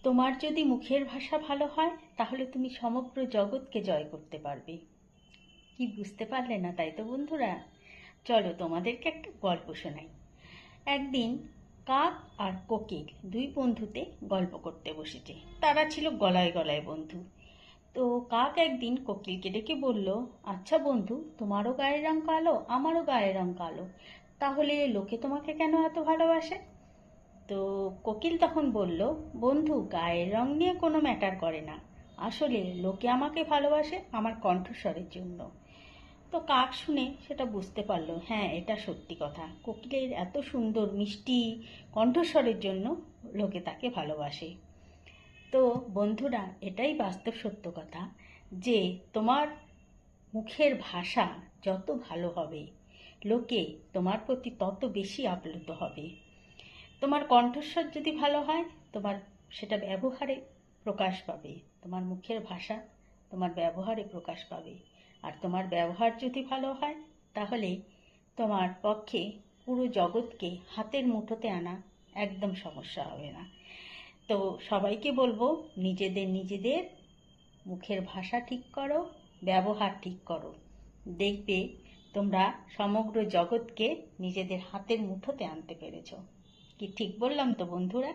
তোমার যদি মুখের ভাষা ভালো হয় তাহলে তুমি সমগ্র জগৎকে জয় করতে পারবে। কি বুঝতে পারলে না, তাই তো বন্ধুরা? চলো তোমাদেরকে একটা গল্প শোনাই। একদিন কাক আর কোকিল দুই বন্ধুতে গল্প করতে বসেছে। তারা ছিল গলায় গলায় বন্ধু। তো কাক একদিন কোকিলকে ডেকে বলল, আচ্ছা বন্ধু, তোমারও গায়ের রং কালো, আমারও গায়ের রং কালো, তাহলে লোকে তোমাকে কেন এত ভালোবাসে? তো কোকিল তখন বলল, বন্ধু, গায়ের রং নিয়ে কোনো ম্যাটার করে না, আসলে লোকে আমাকে ভালোবাসে আমার কণ্ঠস্বরের জন্য। তো কাক শুনে সেটা বুঝতে পারলো, হ্যাঁ, এটা সত্যি কথা, কোকিলের এত সুন্দর মিষ্টি কণ্ঠস্বরের জন্য লোকে তাকে ভালোবাসে। তো বন্ধুরা, এটাই বাস্তব সত্য কথা যে তোমার মুখের ভাষা যত ভালো হবে, লোকে তোমার প্রতি তত বেশি আপ্লুত হবে। তোমার কণ্ঠস্বর যদি ভালো হয়, তোমার সেটা ব্যবহারে প্রকাশ পাবে। তোমার মুখের ভাষা তোমার ব্যবহারে প্রকাশ পাবে। আর তোমার ব্যবহার যদি ভালো হয়, তাহলে তোমার পক্ষে পুরো জগৎকে হাতের মুঠোতে আনা একদম সমস্যা হবে না। তো সবাইকে বলবো, নিজেদের মুখের ভাষা ঠিক করো, ব্যবহার ঠিক করো। দেখবে তোমরা সমগ্র জগৎকে নিজেদের হাতের মুঠোতে আনতে পেরেছো। কি ঠিক বললাম তো বন্ধুরা?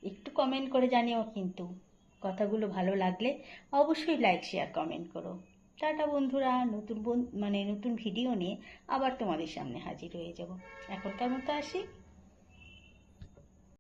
একটু কমেন্ট করে জানিও কিন্তু। কথাগুলো ভালো লাগলে অবশ্যই লাইক, শেয়ার, কমেন্ট করো। টাটা বন্ধুরা, নতুন ভিডিও নিয়ে আবার তোমাদের সামনে হাজির হয়ে যাব। এখনকার মতো আসি।